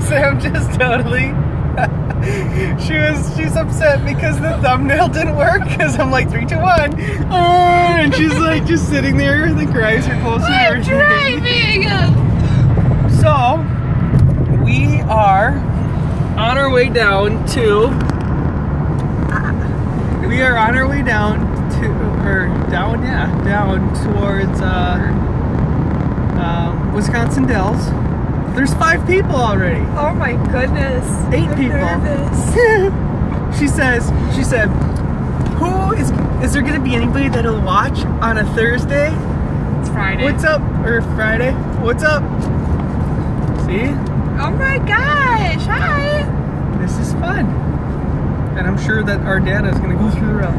Sam just totally. She's upset because the thumbnail didn't work. Because I'm like 3, 2, 1, and she's like just sitting there. The eyes are closed. I'm driving. So we are on our way down to. We are on our way down towards Wisconsin Dells. There's 5 people already. Oh my goodness. 8 people. Nervous. She said, is there gonna be anybody that'll watch on a Thursday? It's Friday. What's up? Or Friday? What's up? See? Oh my gosh, hi. This is fun. And I'm sure that our data is gonna go through the roof.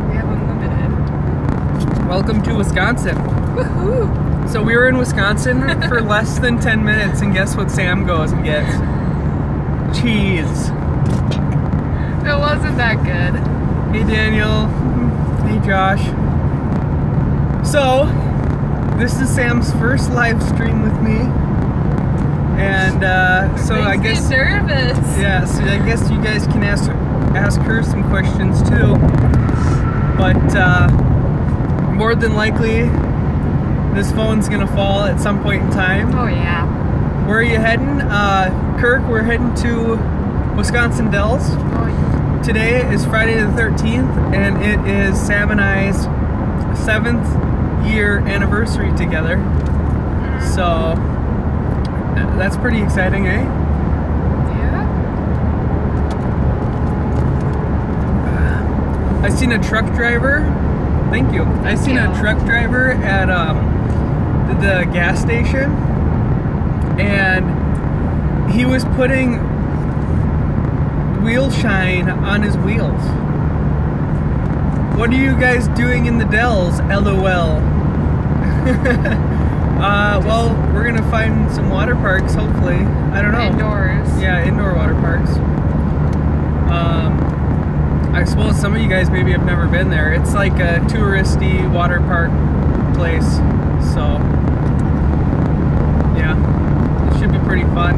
We have unlimited. Welcome to Wisconsin. Woohoo. So we were in Wisconsin for less than 10 minutes, and guess what Sam goes and gets? Cheese. It wasn't that good. Hey Daniel. Hey Josh. So, this is Sam's first live stream with me. And so I guess... Makes me nervous. Yeah, so I guess you guys can ask her some questions too. But more than likely, this phone's gonna fall at some point in time. Oh yeah. Where are you heading? Kirk, we're heading to Wisconsin Dells. Oh yeah. Today is Friday the 13th, and it is Sam and I's 7th year anniversary together. So that's pretty exciting, eh? Yeah. I seen a truck driver. Thank you. I seen a truck driver at the gas station, and he was putting wheel shine on his wheels. What are you guys doing in the Dells? LOL. Well, we're gonna find some water parks, hopefully. I don't know. Indoors. Yeah, indoor water parks. I suppose some of you guys maybe have never been there. It's like a touristy water park place. So, yeah, it should be pretty fun.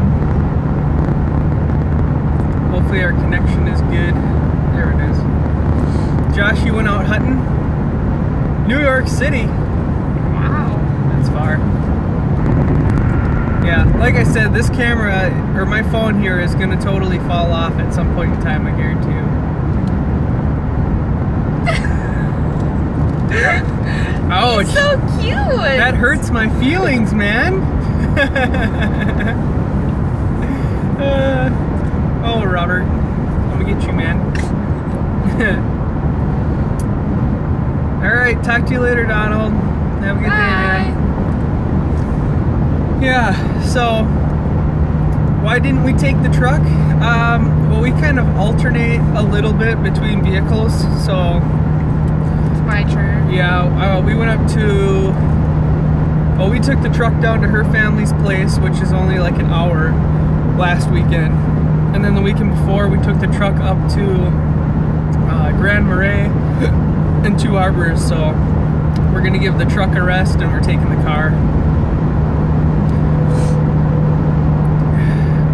Hopefully our connection is good. There it is. Josh, you went out hunting? New York City. Wow. That's far. Yeah, like I said, this camera, or my phone here, is going to totally fall off at some point in time, I guarantee you. Ouch. He's so cute. That hurts my feelings, man. Oh, Robert. I'm gonna get you, man. Alright, talk to you later, Donald. Have a good day, man. Yeah, so why didn't we take the truck? Well, we kind of alternate a little bit between vehicles, so My turn. yeah, we went up to, well, we took the truck down to her family's place, which is only like an hour, last weekend. And then the weekend before, we took the truck up to Grand Marais and Two Harbors. So we're gonna give the truck a rest, and we're taking the car.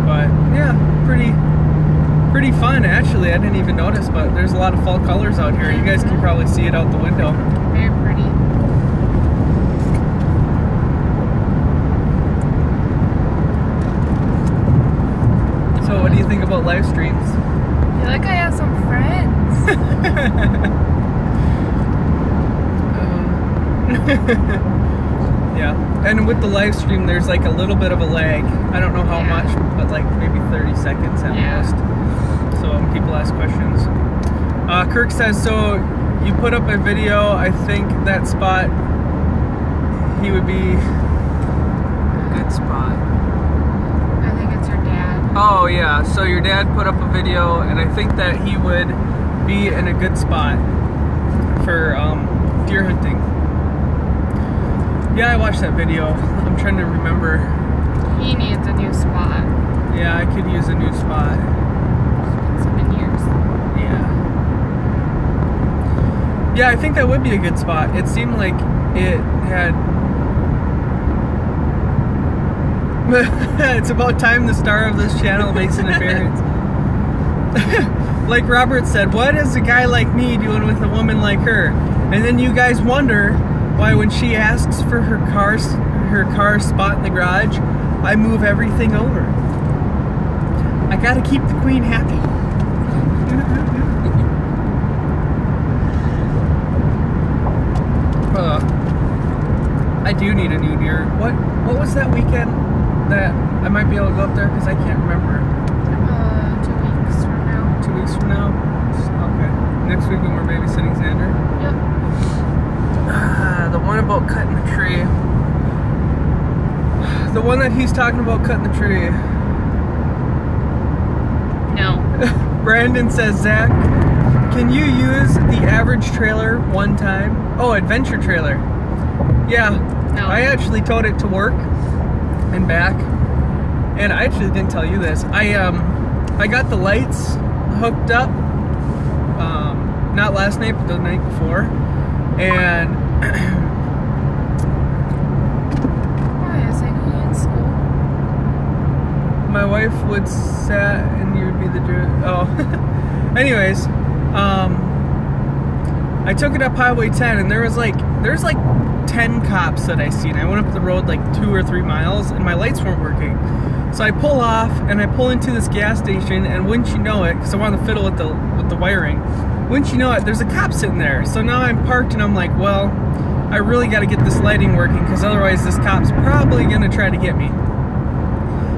But yeah, pretty fun actually. I didn't even notice, but there's a lot of fall colors out here. You guys can probably see it out the window. Very pretty. So what do you think about live streams? I feel like I have some friends. Yeah, and with the live stream, there's like a little bit of a lag. I don't know how Yeah. much, but like maybe 30 seconds at Yeah. most. So people ask questions. Kirk says, so you put up a video, I think that spot, he would be a good spot. I think it's your dad. Oh yeah, so your dad put up a video, and I think that he would be in a good spot for deer hunting. Yeah, I watched that video. I'm trying to remember. He needs a new spot. Yeah, I could use a new spot. It's been years. Yeah. Yeah, I think that would be a good spot. It seemed like it had It's about time the star of this channel makes an appearance. Like Robert said, what is a guy like me doing with a woman like her? And then you guys wonder why when she asks for her car spot in the garage, I move everything over. I gotta keep the queen happy. I do need a new deer. What was that weekend that I might be able to go up there? Because I can't remember. 2 weeks from now. 2 weeks from now? Okay. Next weekend we're babysitting Xander. Yep. The one about cutting the tree. The one that he's talking about cutting the tree. No. Brandon says, Zach, can you use the average trailer one time? Oh, adventure trailer. Yeah. No. I actually towed it to work and back. And I actually didn't tell you this. I got the lights hooked up. Not last night, but the night before. And Why isn't he in school? my wife would sat and you would be the oh. Anyways, I took it up Highway 10 and there's like 10 cops that I seen. I went up the road like 2 or 3 miles and my lights weren't working. So I pull off and I pull into this gas station and wouldn't you know it, because I wanted to fiddle with the wiring. Wouldn't you know it, there's a cop sitting there. So now I'm parked and I'm like, well, I really got to get this lighting working because otherwise this cop's probably going to try to get me.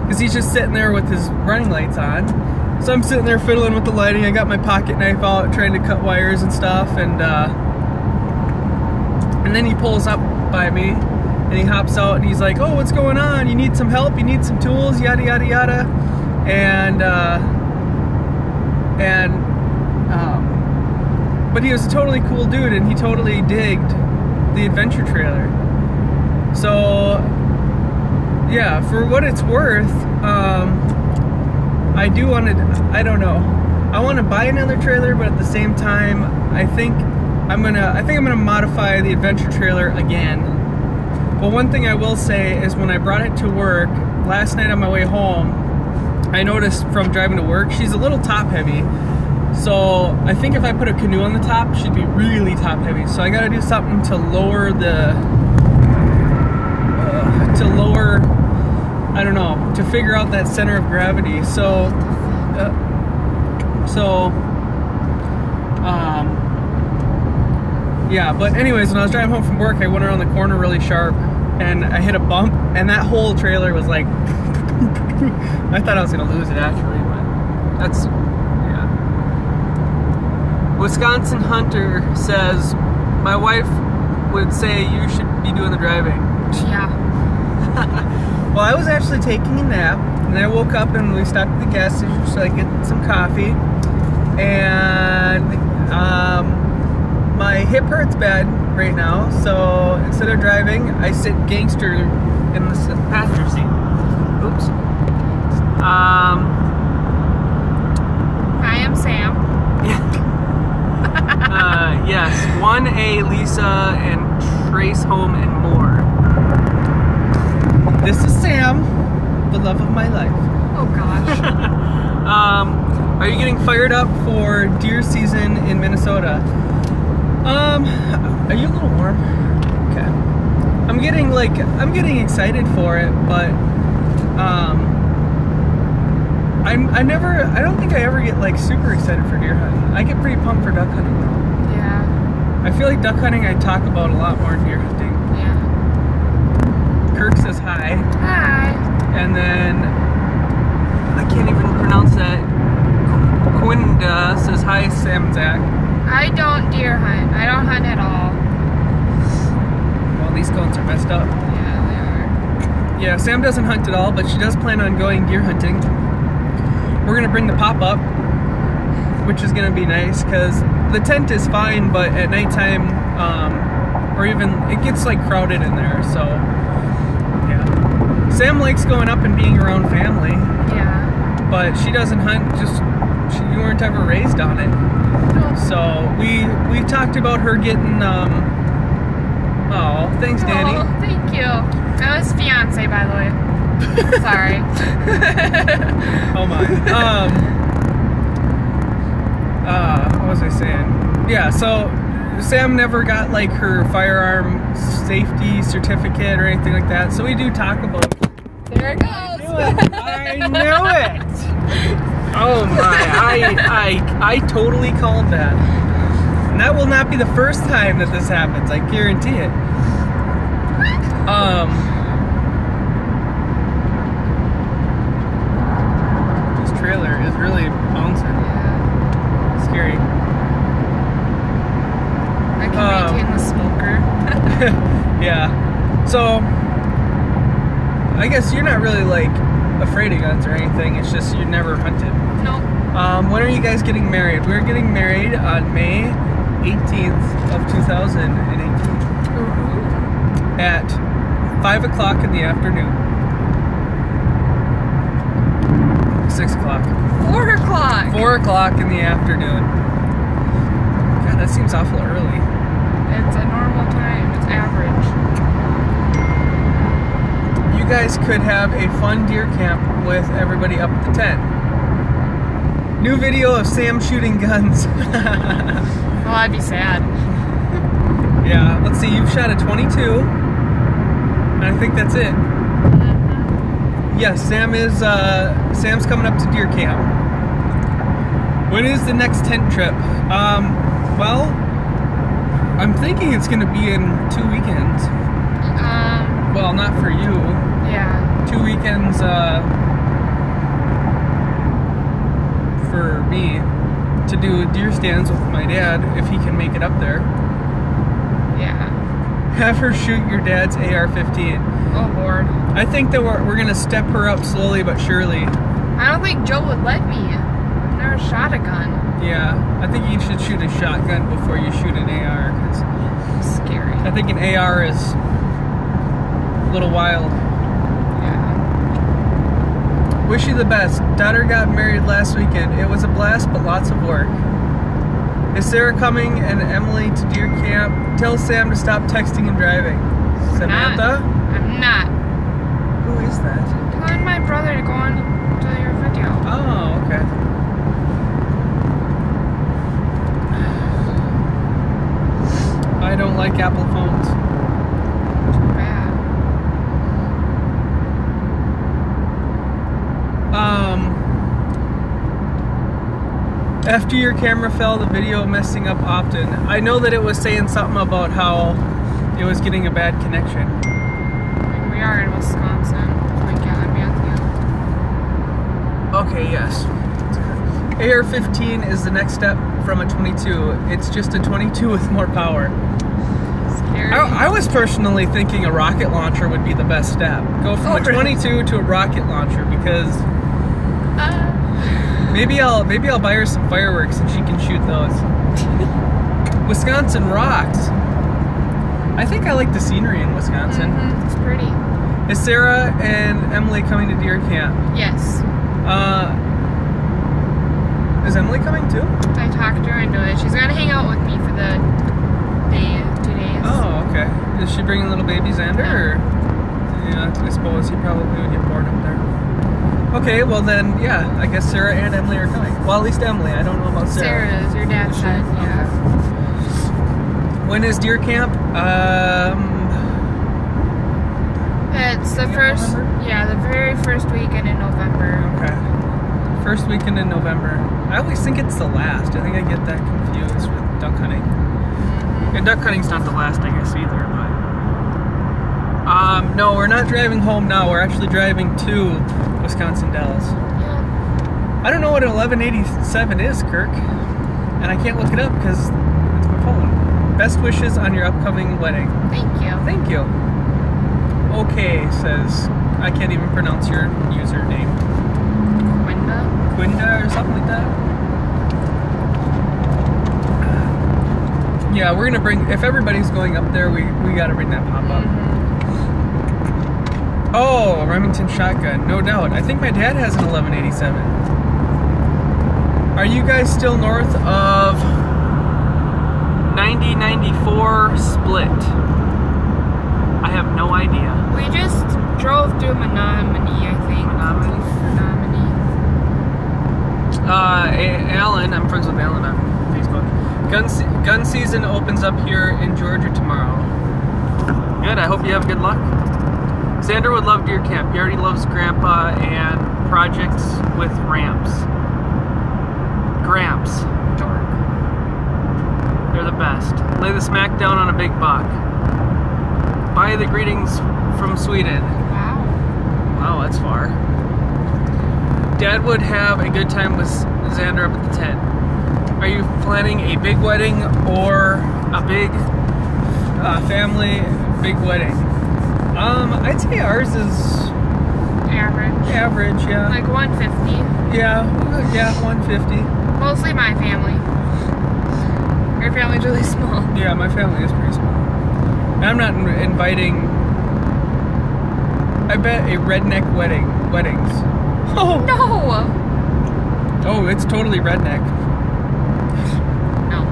Because he's just sitting there with his running lights on. So I'm sitting there fiddling with the lighting. I got my pocket knife out trying to cut wires and stuff. And then he pulls up by me and he hops out and he's like, oh, what's going on? You need some help? You need some tools? Yada, yada, yada. But he was a totally cool dude and he totally digged the adventure trailer. So yeah, for what it's worth, I do want to, I don't know, I want to buy another trailer, but at the same time, I think I'm gonna modify the adventure trailer again. But one thing I will say is when I brought it to work last night on my way home, I noticed from driving to work, she's a little top heavy. So I think if I put a canoe on the top, she'd be really top heavy. So I gotta do something to lower the, I don't know, to figure out that center of gravity. So, yeah, but anyways, when I was driving home from work, I went around the corner really sharp and I hit a bump and that whole trailer was like, I thought I was gonna lose it actually, but that's, yeah. Wisconsin Hunter says, my wife would say you should be doing the driving. Yeah. Well, I was actually taking a nap, and I woke up and we stopped at the gas station so I could get some coffee. And my hip hurts bad right now, so instead of driving, I sit gangster in the passenger seat. Oops. I am Sam. Yes, 1A, Lisa, and Trace Home and more. This is Sam, the love of my life. Oh gosh. Are you getting fired up for deer season in Minnesota? Are you a little warm? Okay. I'm getting excited for it, but I don't think I ever get like super excited for deer hunting. I get pretty pumped for duck hunting though. Yeah. I feel like duck hunting I talk about a lot more than deer hunting. Yeah. Kirk says hi. Hi. And then, I can't even pronounce that. Quinda says hi, Sam and Zach. I don't deer hunt. I don't hunt at all. Well, these cones are messed up. Yeah, they are. Yeah, Sam doesn't hunt at all, but she does plan on going deer hunting. We're gonna bring the pop-up, which is gonna be nice, because the tent is fine, but at nighttime, or even, it gets like crowded in there, so, yeah. Sam likes going up and being around family. Yeah. But she doesn't hunt, you weren't ever raised on it. No. So we talked about her getting, oh, thanks Danny. Oh, thank you. That was fiance, by the way. Sorry. Oh my. What was I saying? Yeah, so Sam never got like her firearm safety certificate or anything like that, so we do talk about it. There it goes. I knew it. Oh my, I totally called that. And that will not be the first time that this happens, I guarantee it. This trailer is really bouncing. Yeah. Scary. I can maintain the smoker. Yeah. So, I guess you're not really like afraid of guns or anything. It's just you never hunted. Nope. When are you guys getting married? We're getting married on May 18th of 2018 at 5 o'clock in the afternoon. 6 o'clock. 4 o'clock. 4 o'clock in the afternoon. God, that seems awful early. It's a normal time. It's average. You guys could have a fun deer camp with everybody up at the tent. New video of Sam shooting guns. Well, I'd be sad. Yeah, let's see, you've shot a 22. And I think that's it. Mm-hmm. Yes, Sam's coming up to deer camp. When is the next tent trip? Well, I'm thinking it's gonna be in 2 weekends. Well, not for you. Yeah. 2 weekends, for me to do deer stands with my dad if he can make it up there. Yeah. Have her shoot your dad's AR-15. Oh Lord. I think that we're gonna step her up slowly but surely. I don't think Joe would let me. I've never shot a gun. Yeah, I think you should shoot a shotgun before you shoot an AR, because It's scary. I think an AR is a little wild. Yeah. Wish you the best. Daughter got married last weekend. It was a blast, but lots of work. Is Sarah coming and Emily to deer camp? Tell Sam to stop texting and driving. Samantha? I'm not. Who is that? Telling my brother to go on to your video. Oh, okay. I don't like Apple phones. Too bad. After your camera fell, the video messing up often. I know that it was saying something about how it was getting a bad connection. We are in Wisconsin. Oh my God, Matthew. Okay, yes. AR-15 is the next step from a 22. It's just a 22 with more power. Scary. I was personally thinking a rocket launcher would be the best step. Go from a 22 to a rocket launcher, because maybe I'll buy her some fireworks and she can shoot those. Wisconsin rocks. I think I like the scenery in Wisconsin. Mm-hmm. It's pretty. Is Sarah and Emily coming to deer camp? Yes. Is Emily coming too? I talked her into it. She's gonna hang out with me for the 2 days. Oh, okay. Is she bringing little baby Xander? Or? Yeah, I suppose he probably would get bored up there. Okay, well then, yeah, I guess Sarah and Emily are coming. Well, at least Emily. I don't know about Sarah. Sarah is your dad's Is she? son, yeah. When is deer camp? It's the first, November? yeah, the very first weekend in November. Okay. First weekend in November. I always think it's the last. I think I get that confused with duck hunting. And duck hunting's not the last, I guess, either, but... no, we're not driving home now. We're actually driving to Wisconsin Dells. Yeah. I don't know what an 1187 is, Kirk. And I can't look it up because it's my phone. Best wishes on your upcoming wedding. Thank you. Thank you. Okay, says... I can't even pronounce your username. Quinda or something like that. Yeah, we're gonna bring, if everybody's going up there, we gotta bring that pop-up. Oh, a Remington shotgun, no doubt. I think my dad has an 1187. Are you guys still north of 9094 Split? I have no idea. We just drove through Menominee Alan, I'm friends with Alan on Facebook. Gun season opens up here in Georgia tomorrow. Good, I hope you have good luck. Xander would love deer camp. He already loves Grandpa and projects with ramps. Gramps. Dork. They're the best. Lay the smack down on a big buck. Buy the greetings from Sweden. Wow. Wow, that's far. Dad would have a good time with Xander up at the tent. Are you planning a big wedding or a big family big wedding? I'd say ours is Average. average, yeah. Like 150. Yeah, 150. Mostly my family. Your family's really small. Yeah, my family is pretty small. And I'm not inviting. I bet a redneck weddings. Oh No. Oh, it's totally redneck. No.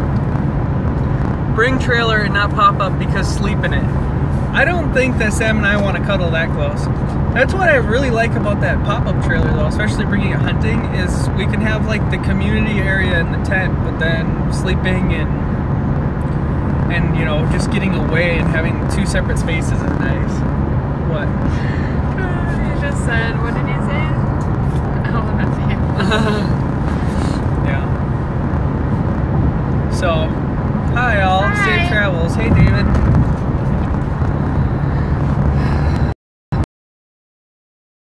Bring trailer and not pop up because sleep in it. I don't think that Sam and I want to cuddle that close. That's what I really like about that pop-up trailer though, especially bringing it hunting, is we can have like the community area in the tent, but then sleeping and you know, just getting away and having two separate spaces is nice. What? You just said, what did you say? Oh, that's him. Yeah. So, hi all. Hi. Safe travels. Hey David.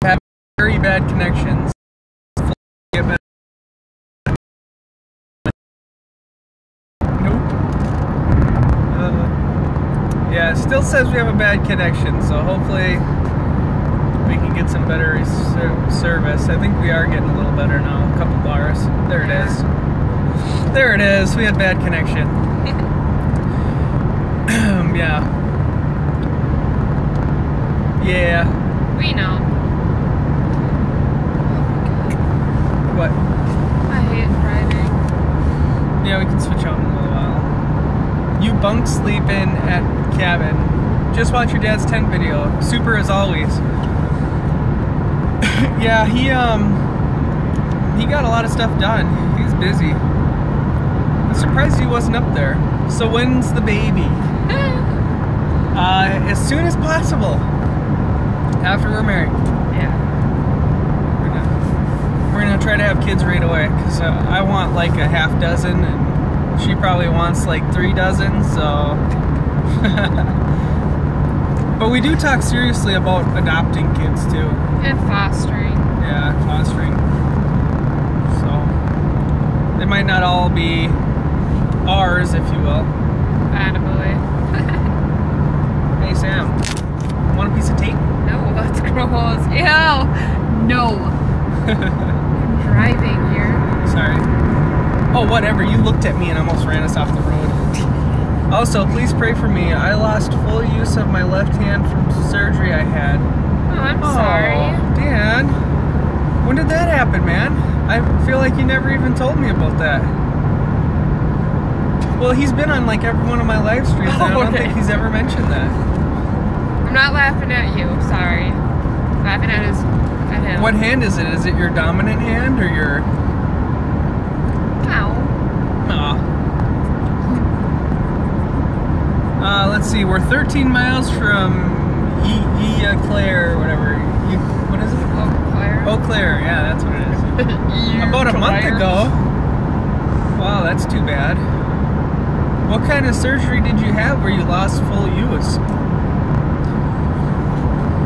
Have very bad connections. Nope. Yeah, it still says we have a bad connection, so hopefully we can get some better service. I think we are getting a little better now. A couple bars. There it is. There it is. We had bad connection. Yeah. Yeah. We know. What? I hate driving. Yeah, we can switch out in a little while. You bunk sleeping at cabin. Just watch your dad's tent video. Super as always. Yeah, he got a lot of stuff done. He's busy. I'm surprised he wasn't up there. So when's the baby? As soon as possible. After we're married. Yeah. We're gonna try to have kids right away, because I want like a half dozen and she probably wants like 3 dozen, so. But we do talk seriously about adopting kids too. And fostering. Yeah, fostering. So they might not all be ours, if you will. Attaboy. Hey Sam, want a piece of tape? No, that's gross. Ew. No. I'm driving here. Sorry. Oh, whatever. You looked at me and almost ran us off the road. Also, please pray for me. I lost full use of my left hand from surgery I had. Oh, I'm sorry. Dan, when did that happen, man? I feel like you never even told me about that. Well, he's been on like every one of my live streams, and I don't think he's ever mentioned that. I'm not laughing at you. Sorry. I'm laughing at him. What hand is it? Is it your dominant hand or your... Ow. Aw. Let's see. We're 13 miles from Eau Claire or whatever. What is it? Eau Claire. Eau Claire. Yeah, that's what it is. About a month ago. Wow, that's too bad. What kind of surgery did you have where you lost full use?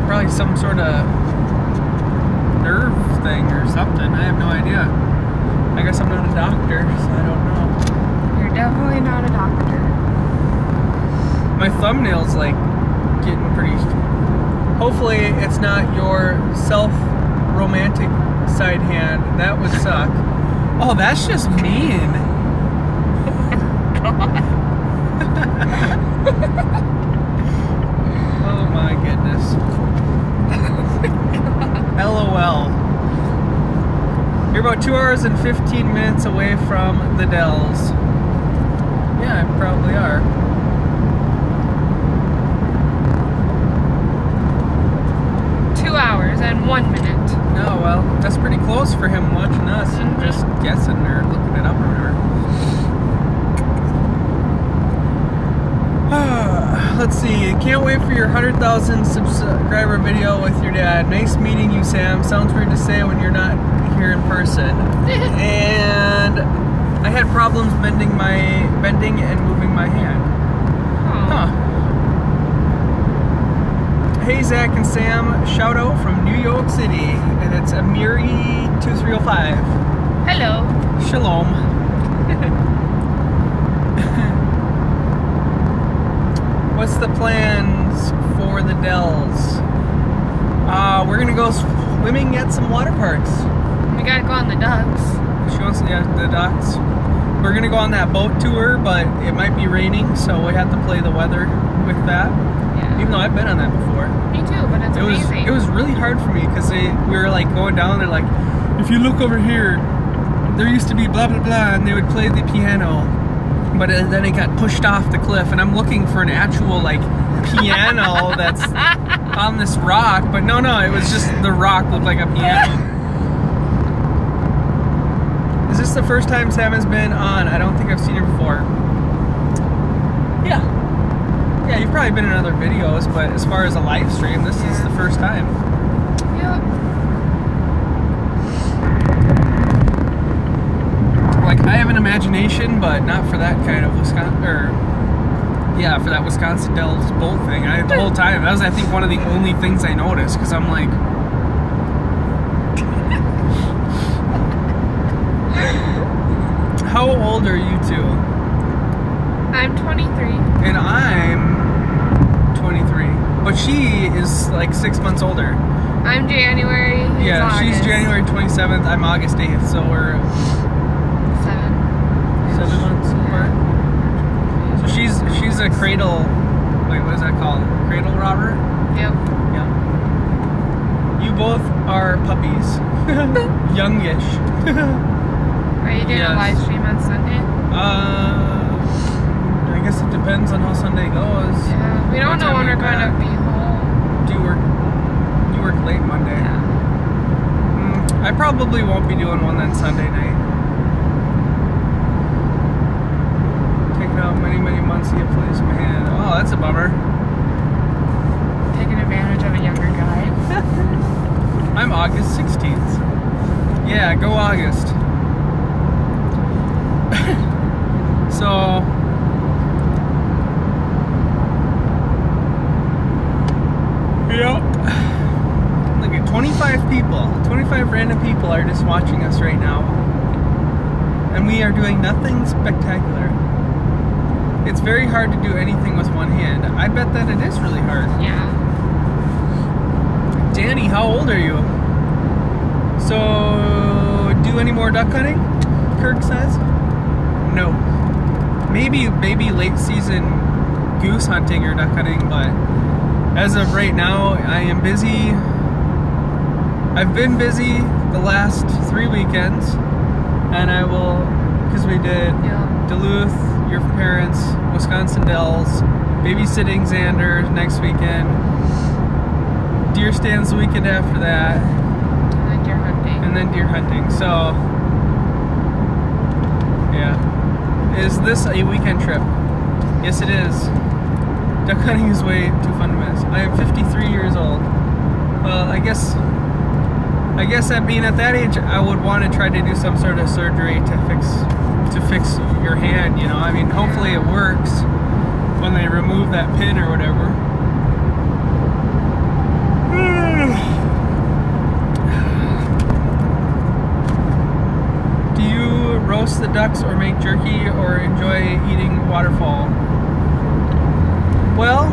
Probably some sort of nerve thing or something. I have no idea. I guess I'm not a doctor, so I don't know. You're definitely not a doctor. My thumbnail's like getting pretty... Hopefully it's not your self-romantic side hand. That would suck. Oh, that's just mean. Oh my goodness. LOL. You're about 2 hours and 15 minutes away from the Dells. Yeah, I probably are. $2 and 1 minute. No, well, that's pretty close for him watching us and just guessing or looking it up or whatever. Let's see. Can't wait for your 100,000 subscriber video with your dad. Nice meeting you, Sam. Sounds weird to say when you're not here in person. And I had problems bending and moving my hand. Huh. Hey, Zach and Sam. Shout out from New York City. And it's Amiri2305. Hello. Shalom. What's the plans for the Dells? We're gonna go swimming at some water parks. We gotta go on the ducks. She wants, yeah, the ducks. We're gonna go on that boat tour, but it might be raining, so we have to play the weather with that. Yeah. Even though I've been on that before. Me too, but it's amazing. It was really hard for me because we were like going down there, like, if you look over here, there used to be blah blah blah, and they would play the piano. But then it got pushed off the cliff, and I'm looking for an actual like piano that's on this rock. But no, it was just the rock looked like a piano. Is this the first time Sam has been on? I don't think I've seen her before. Yeah, you've probably been in other videos, but as far as a live stream, this is the first time. Yep. Like, I have an imagination, but not for that kind of Wisconsin, for that Wisconsin Dells boat thing. The whole time, that was, I think, one of the only things I noticed, because I'm like... How old are you two? I'm 23. And I'm 23. But she is, like, 6 months older. I'm January. Yeah, August. she's January 27th, I'm August 8th, so we're... 7 months apart. So she's a cradle. Wait, what is that called? Cradle robber? Yep. Yeah. You both are puppies. Youngish. Are you doing a live stream on Sunday? I guess it depends on how Sunday goes. Yeah. We don't know when we're going to be home. You work late Monday. Yeah. I probably won't be doing one then Sunday night. Many months to get plays in my hand. Oh, that's a bummer. Taking advantage of a younger guy. I'm August 16th. Yeah, go August. So... Yep. Look at 25 people. 25 random people are just watching us right now. And we are doing nothing spectacular. It's very hard to do anything with one hand. I bet that it is really hard. Yeah. Danny, how old are you? So, do any more duck hunting? Kirk says. No. Maybe late season goose hunting or duck hunting, but as of right now, I am busy. I've been busy the last 3 weekends, and I will, because we did Duluth, your parents, Wisconsin Dells, babysitting Xander next weekend, deer stands the weekend after that, and then deer hunting. So, yeah. Is this a weekend trip? Yes, it is. Duck hunting is way too fun to miss. I am 53 years old. Well, I guess at being at that age, I would want to try to do some sort of surgery to fix your hand, you know. I mean, hopefully it works when they remove that pin or whatever. Do you roast the ducks or make jerky or enjoy eating waterfowl? Well,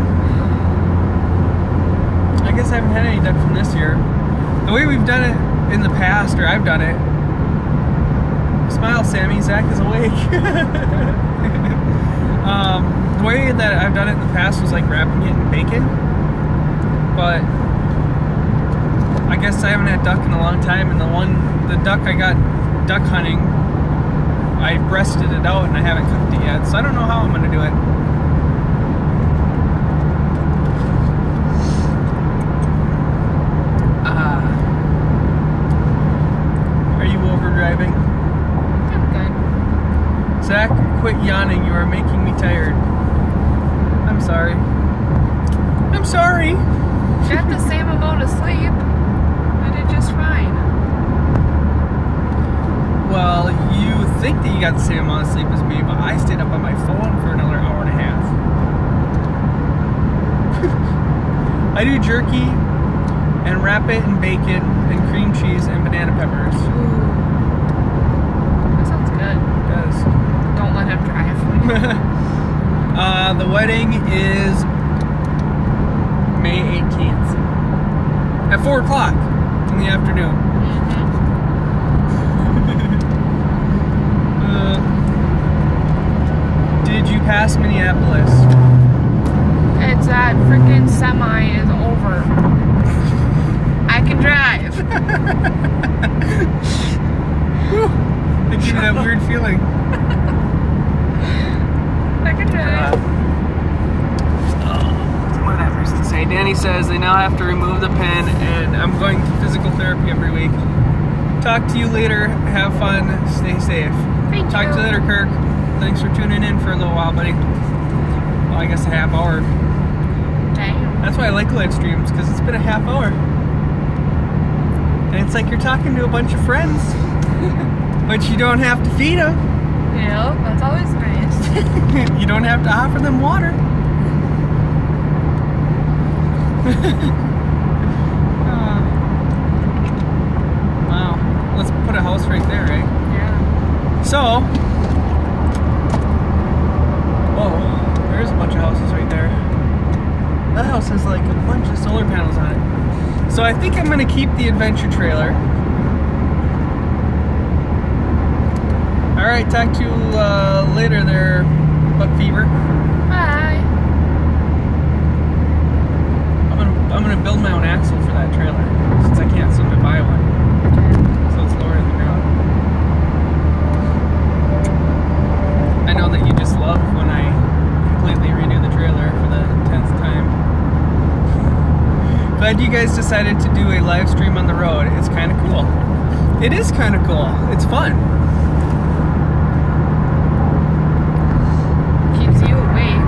I guess I haven't had any duck from this year. The way we've done it in the past, or I've done it, smile, Sammy, Zach is awake. The way that I've done it in the past was like wrapping it in bacon, but I guess I haven't had duck in a long time, and the duck I got duck hunting, I breasted it out and I haven't cooked it yet, so I don't know how I'm going to do it. quit yawning. You are making me tired. I'm sorry. I'm sorry. Got the same amount of sleep. I did just fine. Well, you think that you got the same amount of sleep as me, but I stayed up on my phone for another hour and a half. I do jerky and wrap it in bacon and cream cheese and banana peppers. Ooh. That sounds good. It does. Don't let him drive. The wedding is May 18th at 4 o'clock in the afternoon. Did you pass Minneapolis? It's that freaking semi is over. I can drive. It gives you that weird feeling. I can drive. What did that person say? Danny says they now have to remove the pen, and I'm going to physical therapy every week. Talk to you later. Have fun. Stay safe. Thank Talk you. to you later, Kirk. Thanks for tuning in for a little while, buddy. Well, I guess a half hour. Damn. That's why I like live streams, because it's been a half hour. And it's like you're talking to a bunch of friends, but you don't have to feed them. Yeah, that's always nice. You don't have to offer them water. Wow. Let's put a house right there, right? Yeah. So, whoa, there's a bunch of houses right there. That house has like a bunch of solar panels on it. So I think I'm gonna keep the adventure trailer. Alright, talk to you later there, Buck Fever. Bye. I'm gonna build my own axle for that trailer, since I can't seem to buy one. So it's lower than the ground. I know that you just love when I completely redo the trailer for the 10th time. Glad you guys decided to do a live stream on the road. It's kind of cool. It is kind of cool. It's fun. Keeps you awake.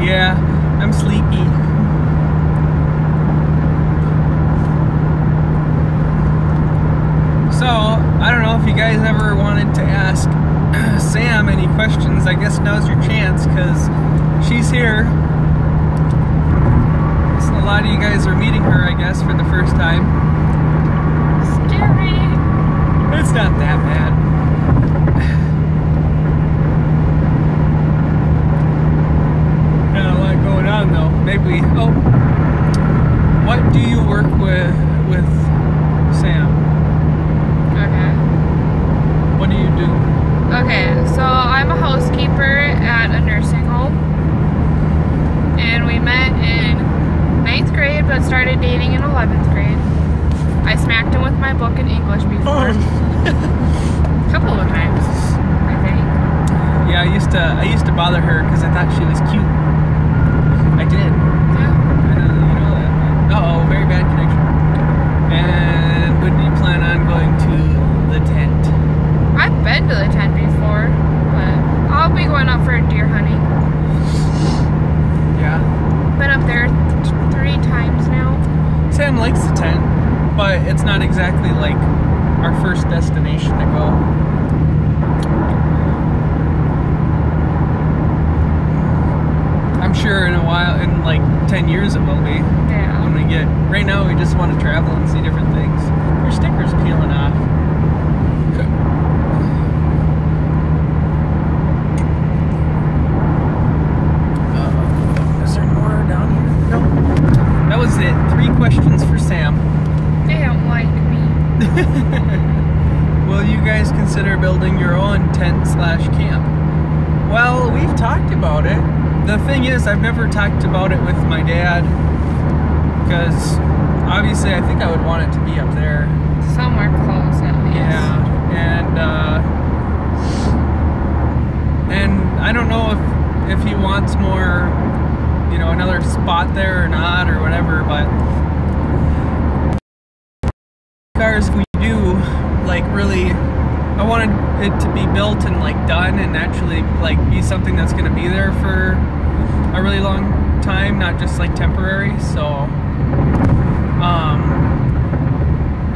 Yeah, I'm sleepy. So, I don't know if you guys ever wanted to ask Sam any questions. I guess now's your chance, because she's here. So a lot of you guys are meeting her, I guess, for the first time. Scary. It's not that bad. Got a lot going on, though. Maybe, what do you work with Sam? Okay. What do you do? Okay, so I'm a housekeeper at a nursing home. And we met in 9th grade, but started dating in 11th grade. I smacked him with my book in English before. A couple of times, I think. Yeah, I used to bother her because I thought she was cute. I did. Yeah. I know you know that. Uh-oh, very bad connection. And when do you plan on going to the tent? I've been to the tent before, but I'll be going up for deer hunting. Yeah. Been up there 3 times now. Sam likes the tent, but it's not exactly like our first destination to go. I'm sure in a while, in like 10 years it will be. Yeah. When we get, right now we just want to travel and see different things. Your sticker's peeling off. Is there more down here? No. That was it. 3 questions for Sam. They don't like me. Will you guys consider building your own tent/camp? Well, we've talked about it. The thing is, I've never talked about it with my dad, because obviously I think I would want it to be up there. Somewhere close at least. Yeah, and I don't know if he wants more, you know, another spot there or not or whatever, but cars, if we do like really I wanted it to be built and like done and actually like be something that's going to be there for a really long time, not just like temporary. So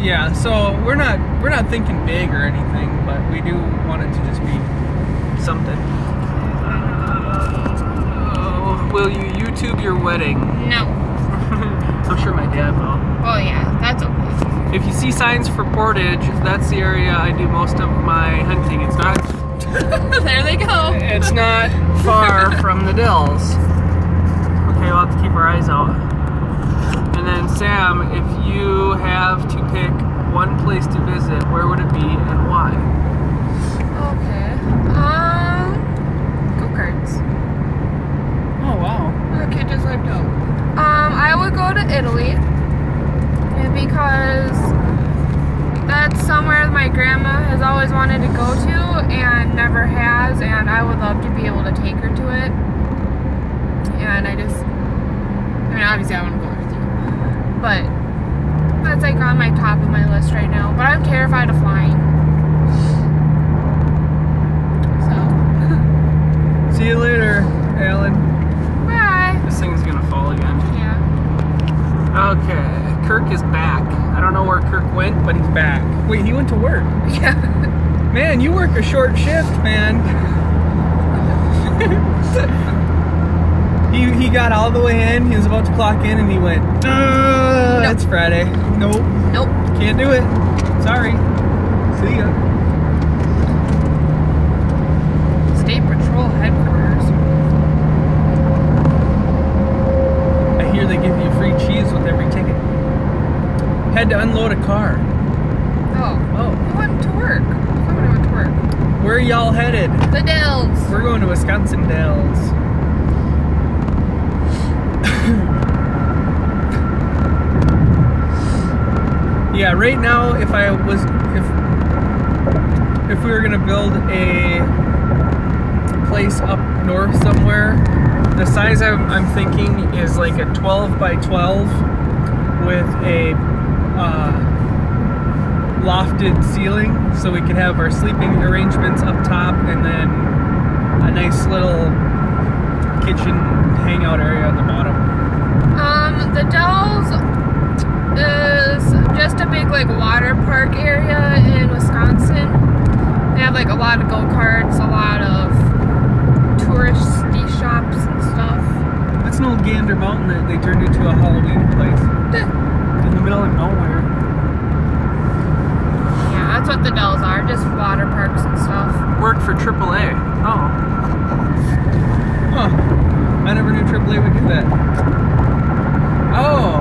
yeah, so we're not thinking big or anything, but we do want it to just be something. Will you YouTube your wedding? No. I'm sure my dad will. Well, yeah, that's okay. If you see signs for Portage, that's the area I do most of my hunting. It's not. There they go. It's not far from the Dells. Okay, we'll have to keep our eyes out. And then Sam, if you have to pick one place to visit, where would it be and why? Okay. Go-karts. Oh wow. The kid just wiped out. I would go to Italy because that's somewhere my grandma has always wanted to go to and never has, and I would love to be able to take her to it. And I mean, obviously I want to go with you, but that's like on my top of my list right now. But I'm terrified of flying. So. See you later, Alan. Bye. This thing's gonna fall again. Yeah. Okay, Kirk is back. I don't know where Kirk went, but he's back. Wait, he went to work. Yeah. Man, you work a short shift, man. He got all the way in, he was about to clock in, and he went, Nope. It's Friday. Nope. Nope. Can't do it. Sorry. See ya. State Patrol headquarters. I hear they give you free cheese with every ticket. Had to unload a car. Oh. Oh. Who went to work? Somebody went to work. Where are y'all headed? The Dells. We're going to Wisconsin Dells. Yeah, right now, if we were gonna build a place up north somewhere, the size I'm thinking is like a 12 by 12 with a lofted ceiling, so we could have our sleeping arrangements up top, and then a nice little kitchen hangout area on the bottom. The Dells is just a big like water park area in Wisconsin. They have like a lot of go-karts, a lot of touristy shops and stuff. That's an old Gander Mountain that they turned into a Halloween place in the middle of nowhere. Yeah, that's what the Dells are, just water parks and stuff. Work for AAA. Oh. Huh. I never knew AAA would do that. Oh.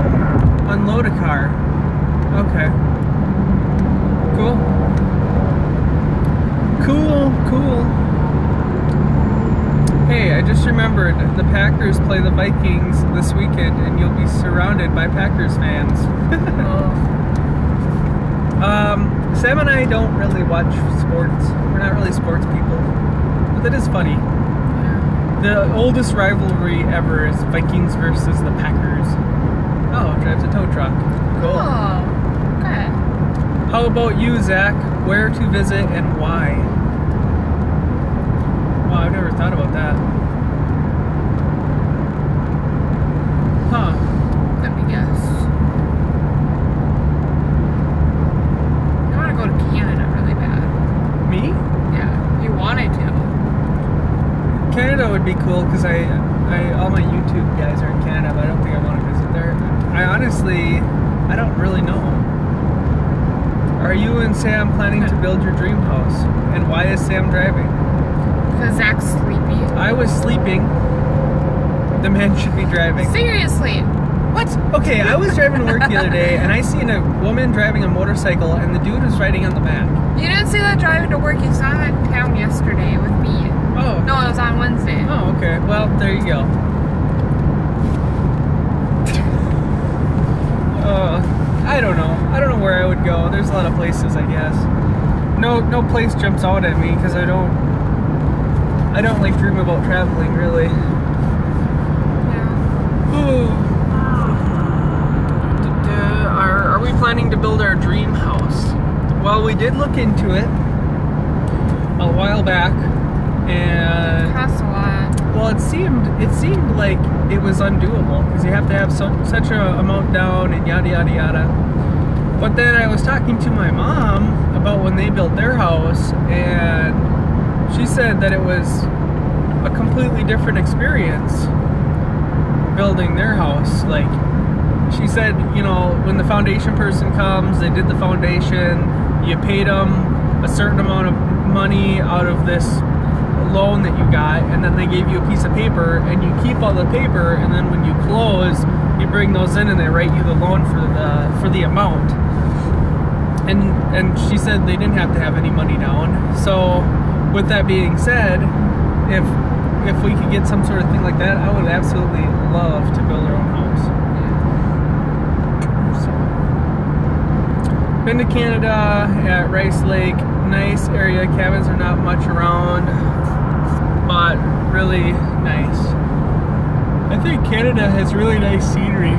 Unload a car. Okay. Cool. Cool. Hey, I just remembered the Packers play the Vikings this weekend, and you'll be surrounded by Packers fans. Sam and I don't really watch sports. We're not really sports people. But that is funny. The oldest rivalry ever is Vikings versus the Packers. Oh, drives a tow truck. Cool. Oh, okay. How about you, Zach? Where to visit and why? Wow, I've never thought about that. Huh. Let me guess. I want to go to Canada really bad. Me? Yeah, you wanted to. Canada would be cool because all my YouTube guys are in Canada, but I don't think I want to visit there. I don't really know. Are you and Sam planning to build your dream house? And why is Sam driving? Because Zach's sleepy. I was sleeping. The man should be driving. Seriously. What? Okay, I was driving to work the other day, and I seen a woman driving a motorcycle, and the dude was riding on the back. You didn't see that driving to work. You saw that in town yesterday with me. Oh. No, it was on Wednesday. Oh, okay. Well, there you go. I don't know. I don't know where I would go. There's a lot of places, I guess. No place jumps out at me because I don't like dream about traveling, really. Yeah. Ooh. Are we planning to build our dream house? Well, we did look into it. a while back, and Costs a lot. well, it seemed like it was undoable because you have to have such a amount down and yada yada yada. But then I was talking to my mom about when they built their house, and she said that it was a completely different experience building their house. Like, she said, you know, when the foundation person comes, they did the foundation, you paid them a certain amount of money out of this loan that you got, and then they gave you a piece of paper, and you keep all the paper, and then when you close, you bring those in and they write you the loan for the amount. And she said they didn't have to have any money down. So with that being said, if we could get some sort of thing like that, I would absolutely love to build our own house. So, been to Canada at Rice Lake. Nice area. Cabins are not much around, but really nice. I think Canada has really nice scenery.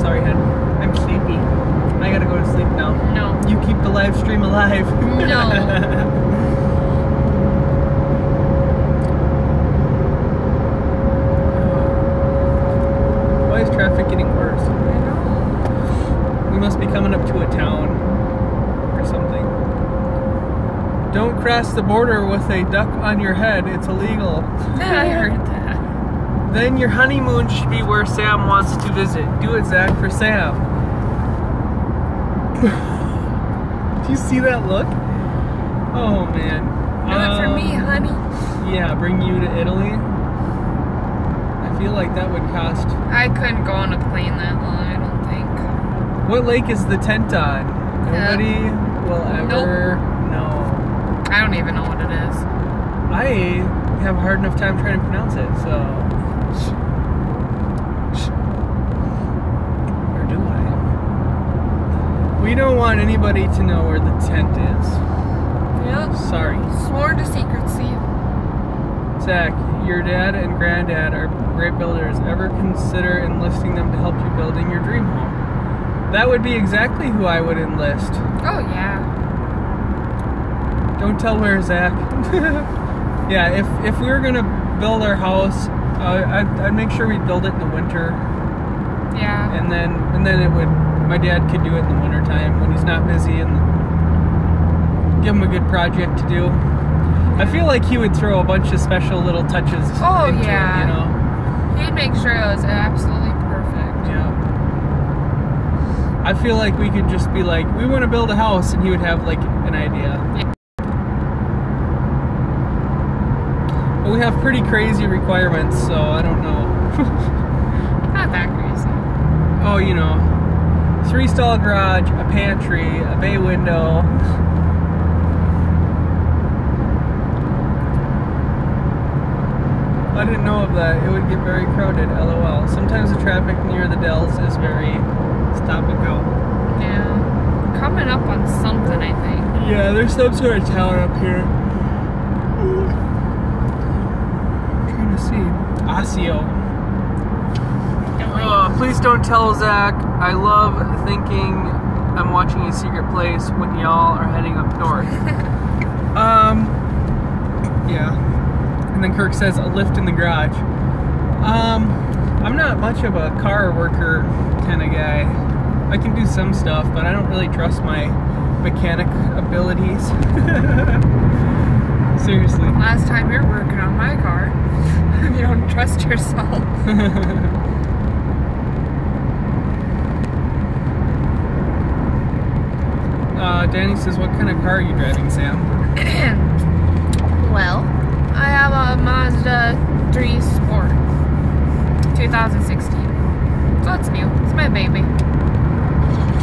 Sorry, Hen. I'm sleepy. I gotta go to sleep now. No. You keep the live stream alive. No. Why is traffic getting worse? I know. We must be coming up to a town or something. Don't cross the border with a duck on your head. It's illegal. I heard that. Then your honeymoon should be where Sam wants to visit. Do it, Zach, for Sam. Do you see that look? Oh, man. Do it for me, honey. Yeah, bring you to Italy. I feel like that would cost... I couldn't go on a plane that long, I don't think. What lake is the tent on? Nobody will ever know. I don't even know what it is. I have a hard enough time trying to pronounce it, so... Or do I? We don't want anybody to know where the tent is. Yep. Sorry. Sworn to secrecy. Zach, your dad and granddad are great builders. Ever consider enlisting them to help you building your dream home? That would be exactly who I would enlist. Oh, yeah. Don't tell where, Zach. Yeah, if we were gonna build our house, I'd make sure we build it in the winter, Yeah. and then it would. My dad could do it in the winter time when he's not busy, and give him a good project to do. I feel like he would throw a bunch of special little touches Oh, into yeah. it, you know. He'd make sure it was absolutely perfect. Yeah. I feel like we could just be like, we want to build a house, and he would have like an idea. Yeah. But we have pretty crazy requirements, so I don't know. Not that crazy. Oh, you know, 3-stall garage, a pantry, a bay window. I didn't know of that. It would get very crowded, LOL. Sometimes the traffic near the Dells is very stop and go. Yeah. Coming up on something, I think. Yeah, there's some sort of town up here. I'm trying to see. Osseo. Please don't tell Zach. I love thinking I'm watching A Secret Place when y'all are heading up north. Yeah. And then Kirk says a lift in the garage. I'm not much of a car worker kind of guy. I can do some stuff, but I don't really trust my mechanic abilities. Seriously. Last time you're working on my car, you don't trust yourself. Danny says, what kind of car are you driving, Sam? Well, I have a Mazda 3 Sport 2016. So it's new. It's my baby.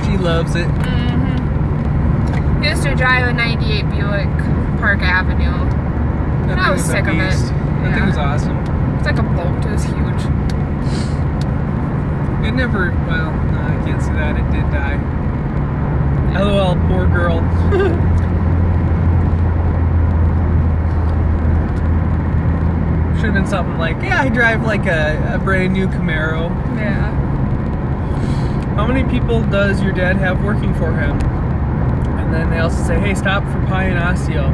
She loves it. Mm-hmm. Used to drive a 98 Buick Park Avenue. That And I thing was is a sick of it. beast. That thing was awesome. It's like a boat. It was huge. It never, well, no, I can't see that. It did die. LOL, poor girl. Should have been something like, yeah, I drive like a brand new Camaro. Yeah. how many people does your dad have working for him? And then they also say, hey, stop for pie and osseo.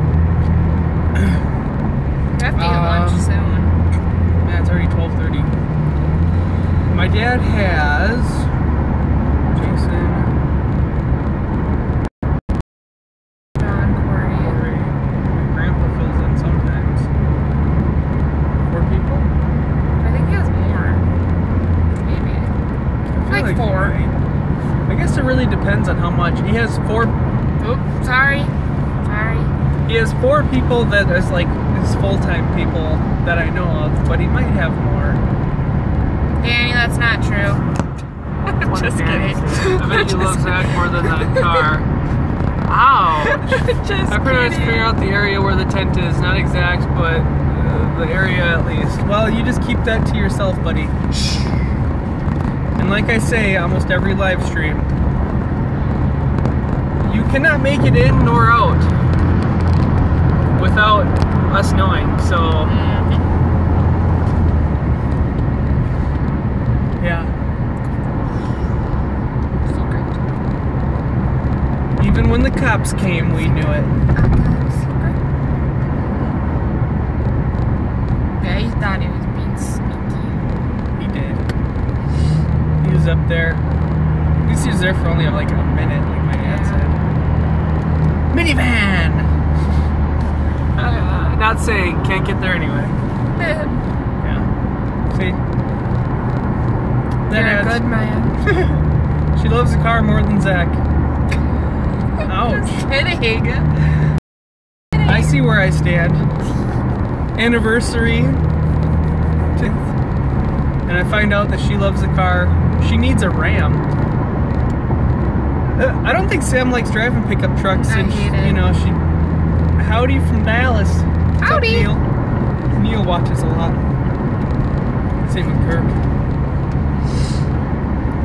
I have to eat lunch soon. Yeah, it's already 12:30. My dad has Jason, John, Corey. Corey. My grandpa fills in sometimes. 4 people? I think he has more. Maybe. I feel Like 4. you're right. I guess it really depends on how much. He has 4. Oops, sorry. He has 4 people that is like his full-time people that I know of, but he might have more. Danny, that's not true. Just kidding. I bet you love Zach more than that car. Ouch! Just I pretty much figure out the area where the tent is, not exact, but the area at least. Well, you just keep that to yourself, buddy. And like I say, almost every live stream, you cannot make it in nor out without us knowing, so yeah. Secret. Even when the cops came, we knew it. Secret. Yeah, he thought he was being sneaky. He did. He was up there. At least he was there for only like a minute, like my dad said. Minivan! Not saying, can't get there anyway. Yeah. See? You're a good man. She loves the car more than Zach. Ouch. Just kidding. I see where I stand. Anniversary. And I find out that she loves the car. She needs a Ram. I don't think Sam likes driving pickup trucks. I hate it. You know, she... Howdy from Dallas. What's up, Howdy. Neil? Neil watches a lot. Same with Kirk.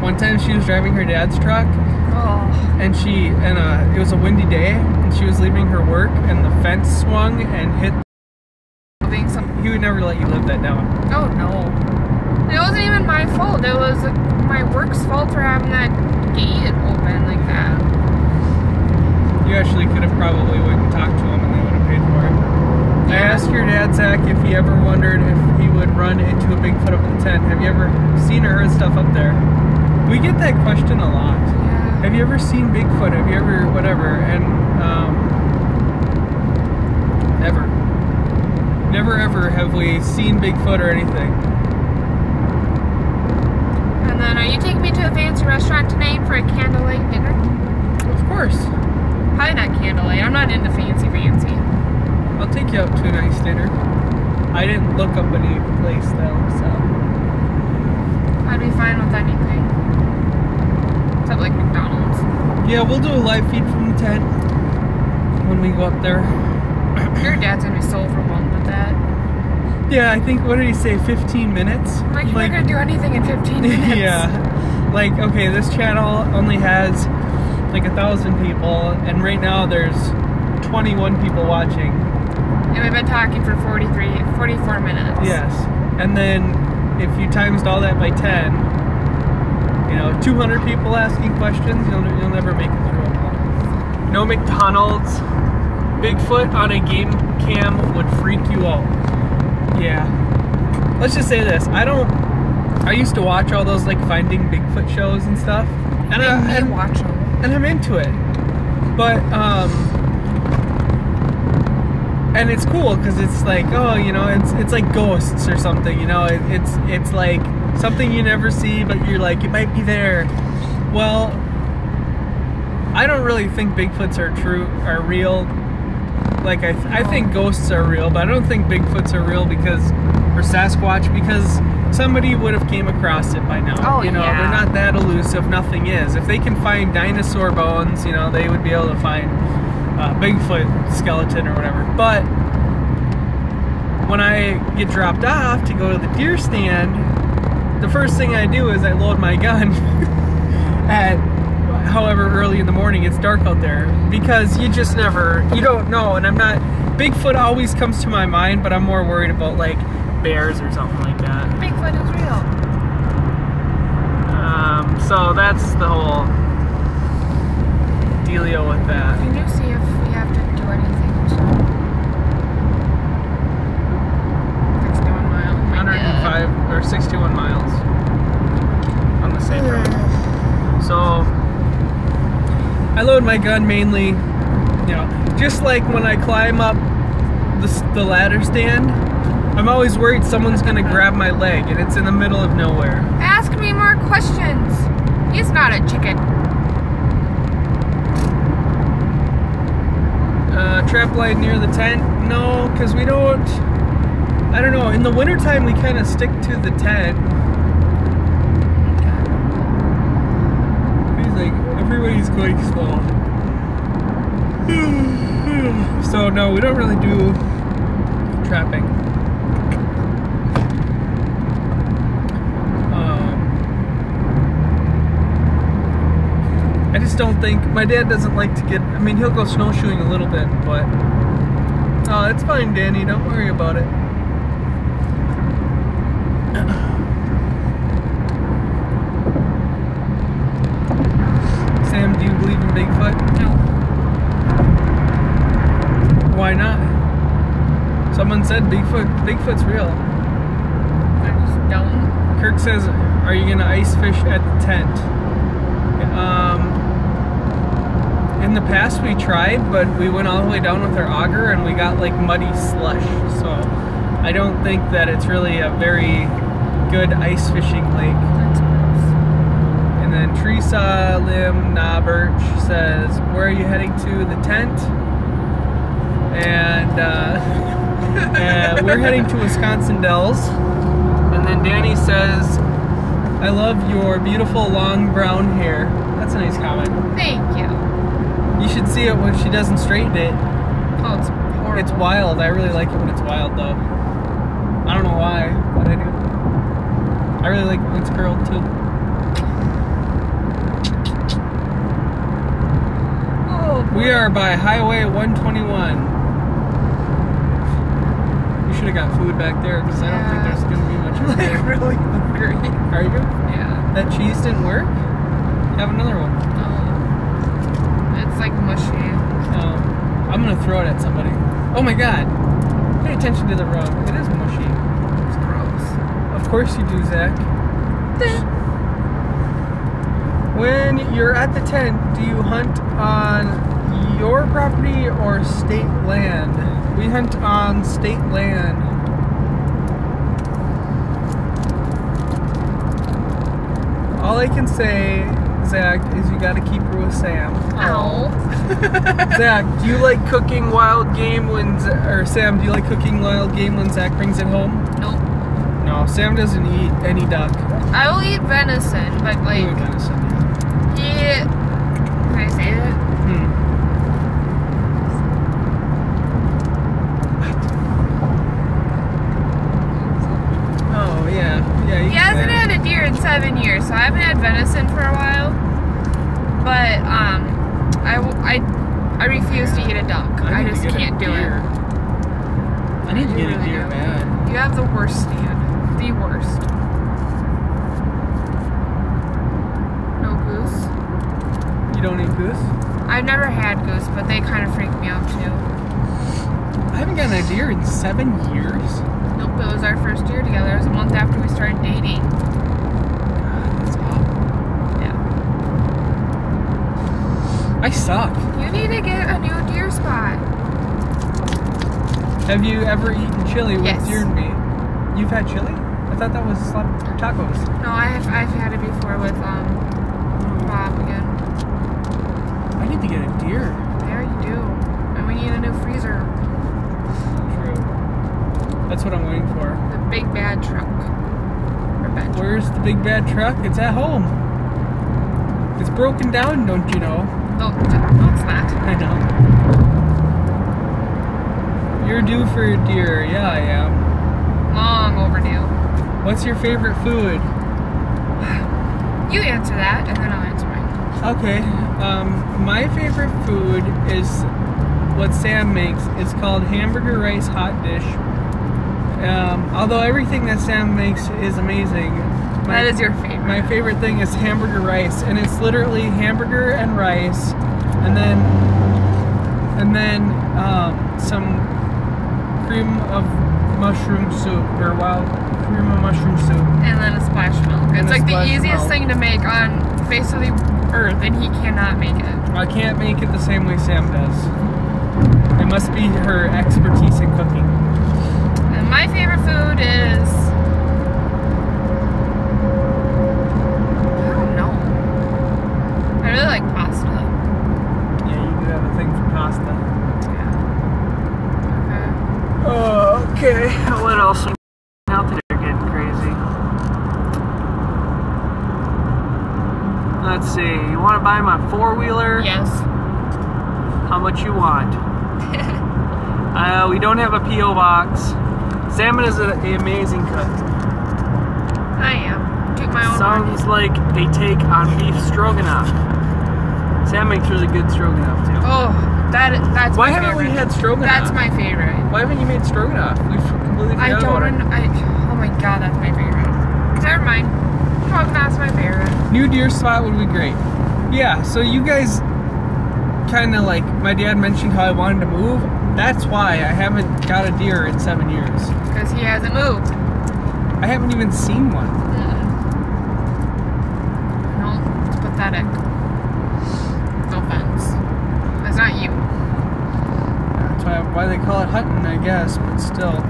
One time she was driving her dad's truck, and it was a windy day, and she was leaving her work, and the fence swung and hit. He would never let you live that down. Oh no. It wasn't even my fault. It was my work's fault for having that gate open like that. You actually could have probably went and talked to him, and they would have paid for it. I asked your dad, Zach, if he ever wondered if he would run into a Bigfoot up in the tent. Have you ever seen or heard stuff up there? We get that question a lot. Yeah. Have you ever seen Bigfoot? Have you ever whatever? And never. Never ever have we seen Bigfoot or anything. And then, are you taking me to a fancy restaurant tonight for a candlelight dinner? Of course. Probably not candlelight. I'm not into fancy. I'll take you out to a nice dinner. I didn't look up any place though, so. I'd be fine with anything. Except like McDonald's. Yeah, we'll do a live feed from the tent when we go up there. Your dad's gonna be so overwhelmed with that. Yeah, I think, what did he say, 15 minutes? Like, you're not gonna do anything in 15 minutes. Yeah. Like, okay, this channel only has like 1,000 people, and right now there's 21 people watching. And we've been talking for 44 minutes. Yes. And then if you times all that by 10, 200 people asking questions, you'll never make it through them all. No McDonald's. Bigfoot on a game cam would freak you out. Yeah. Let's just say this. I used to watch all those like Finding Bigfoot shows and stuff. And I watch them. And I'm into it. But and it's cool because it's like, it's like ghosts or something, it's like something you never see, but you're like, it might be there. Well, I don't really think Bigfoots are real. Like, I think ghosts are real, but I don't think Bigfoots are real or Sasquatch, because somebody would have came across it by now. Oh, They're not that elusive, nothing is. If they can find dinosaur bones, they would be able to find Bigfoot skeleton or whatever. But when I get dropped off to go to the deer stand, the first thing I do is I load my gun at however early in the morning. It's dark out there, because you don't know. And Bigfoot always comes to my mind, but I'm more worried about like bears or something like that. Bigfoot is real. So that's the whole dealio with that. Can you see if we have to do anything? 61 miles. 105 or 61 miles on the same road. So I load my gun mainly, you know, just like when I climb up the ladder stand, I'm always worried someone's gonna grab my leg and it's in the middle of nowhere. Ask me more questions. He's not a chicken. Trap line near the tent? No, because we don't, I don't know, in the wintertime we kind of stick to the tent. He's like, everybody's going slow. So no, we don't really do trapping. I just don't think, my dad doesn't like to get, I mean, he'll go snowshoeing a little bit, but it's fine, Danny, don't worry about it. Sam, do you believe in Bigfoot? No. Why not? Someone said Bigfoot's real. I just don't. Kirk says, are you gonna ice fish at the tent? In the past we tried, but we went all the way down with our auger and we got like muddy slush. So I don't think that it's really a very good ice fishing lake. That's gross. And then Teresa Lim Nabirch says, where are you heading to? The tent? And we're heading to Wisconsin Dells. And then Danny says, I love your beautiful long brown hair. That's a nice comment. Thank you. You should see it when she doesn't straighten it. Oh, it's horrible. It's wild. I really like it when it's wild, though. I don't know why, but I do. I really like it when it's curled, too. Oh, boy. We are by Highway 121. You should have got food back there, because I don't think there's going to be much of it. I'm really hungry. Are you? Yeah. That cheese didn't work? Have another one. It's like mushy. I'm gonna throw it at somebody. Oh my god. Pay attention to the rug. It is mushy. It's gross. Of course you do, Zach. When you're at the tent, do you hunt on your property or state land? We hunt on state land. All I can say, Zach, is you gotta keep her with Sam. Ow. Zach, do you like cooking wild game when, or Sam, do you like cooking wild game when Zach brings it home? Nope. No, Sam doesn't eat any duck. I will eat venison, but like, Ooh, venison. can I say it? Oh, yeah. Yeah, He hasn't had a deer in 7 years, so I haven't had venison for a while. But, I refuse to eat a duck. I just can't do it. I need to get a really deer do. bad. You have the worst stand. The worst. No goose. You don't eat goose? I've never had goose, but they kind of freak me out too. I haven't gotten a deer in 7 years. Nope, it was our first year together. It was a month after we started dating. That's awful. Yeah. I suck. You need to get a new deer spot. Have you ever eaten chili with Yes. deer meat? You've had chili? I thought that was tacos. No, I've had it before with Bob again. I need to get a deer. There you do. And we need a new freezer. True. That's what I'm waiting for. The big bad truck. Or bad truck. Where's the big bad truck? It's at home. It's broken down, don't you know? No, it's not. I know. You're due for a deer. Yeah, I am. Long overdue. What's your favorite food? You answer that, and then I'll answer mine. Okay. My favorite food is what Sam makes. It's called hamburger rice hot dish. Although everything that Sam makes is amazing, That is your favorite. My favorite thing is hamburger rice, and it's literally hamburger and rice, and then some cream of mushroom soup, or wild cream of mushroom soup. And then a splash of milk. And It's a like the splash of easiest milk. thing to make on the face of the earth, and he cannot make it. I can't make it the same way Sam does. It must be her expertise in cooking. And my favorite food is... I don't know. I really like pasta. Yeah, you do have a thing for pasta. Yeah. Okay, what else? Now that they're getting crazy. Let's see, you want to buy my four-wheeler? Yes. How much you want? We don't have a P.O. box. Salmon is an amazing cook. I am. Took my own Sounds like a take on beef stroganoff. Sam makes really good stroganoff too. Oh, that's Why my haven't favorite. we had stroganoff? That's my favorite. Why haven't you made stroganoff? We've completely I forgot about it. oh my god, that's my favorite. Never mind. Stroganoff's my favorite. New deer spot would be great. Yeah, so you guys kind of like, my dad mentioned how I wanted to move. That's why I haven't got a deer in 7 years. Because he hasn't moved. I haven't even seen one. No, it's pathetic. No offense. It's not you. That's why they call it hunting, I guess, but still.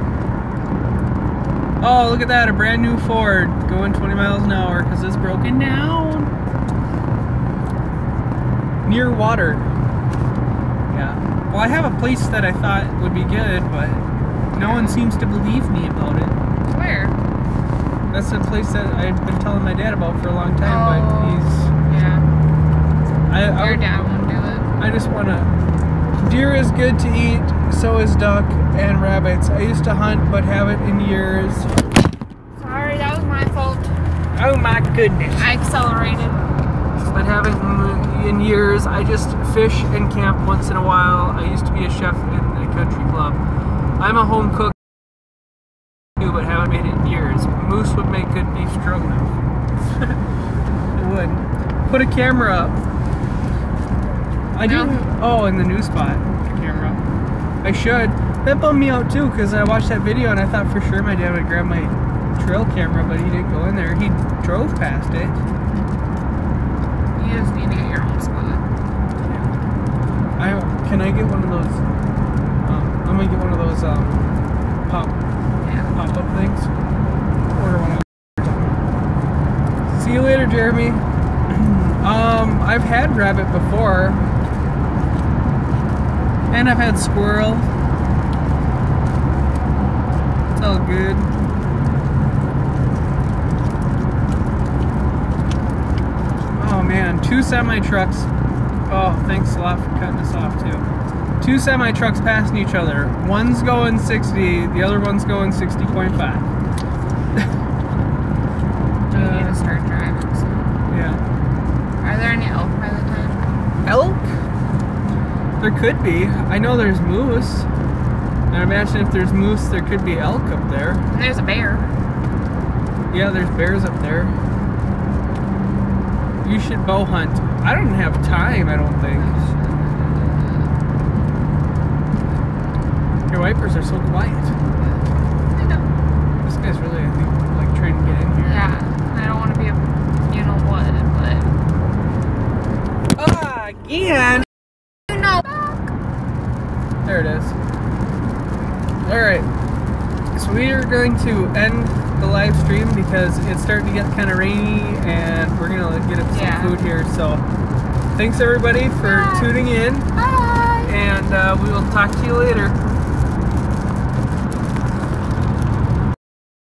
Oh, look at that, a brand new Ford going 20 miles an hour because it's broken down. Near water. Yeah. Well, I have a place that I thought would be good, but no one seems to believe me about it. Where? That's a place that I've been telling my dad about for a long time, but Yeah. I Your dad won't do it. I just want to... Deer is good to eat, so is duck and rabbits. I used to hunt, but haven't in years. Sorry, that was my fault. Oh my goodness. I accelerated. But haven't in years. I just fish and camp once in a while. I used to be a chef in a country club. I'm a home cook too, but haven't made it in years. Moose would make good beef stroganoff. It would. Put a camera up. I do. Oh, in the new spot. Put a camera up. I should. That bummed me out too, because I watched that video and I thought for sure my dad would grab my trail camera, but he didn't go in there. He drove past it. You just need to get your own spot. Can I get one of those? I'm gonna get one of those pop-up things. Order one. See you later, Jeremy. I've had rabbit before, and I've had squirrel. It's all good. Oh man, 2 semi-trucks. Oh, thanks a lot for cutting us off too. 2 semi-trucks passing each other. One's going 60, the other one's going 60.5. You need to start driving soon. Yeah. Are there any elk by the time? Elk? There could be. I know there's moose. And I imagine if there's moose, there could be elk up there. And there's a bear. Yeah, there's bears up there. You should bow hunt. I don't have time, I don't think. Your wipers are so quiet. I know. This guy's really, I think, like trying to get in here. Yeah. I don't want to be a, you know what, but... Again! You know. There it is. Alright. So we are going to end the live stream because it's starting to get kind of rainy and we're going to get up some food here. So thanks everybody for tuning in. Bye! And we will talk to you later.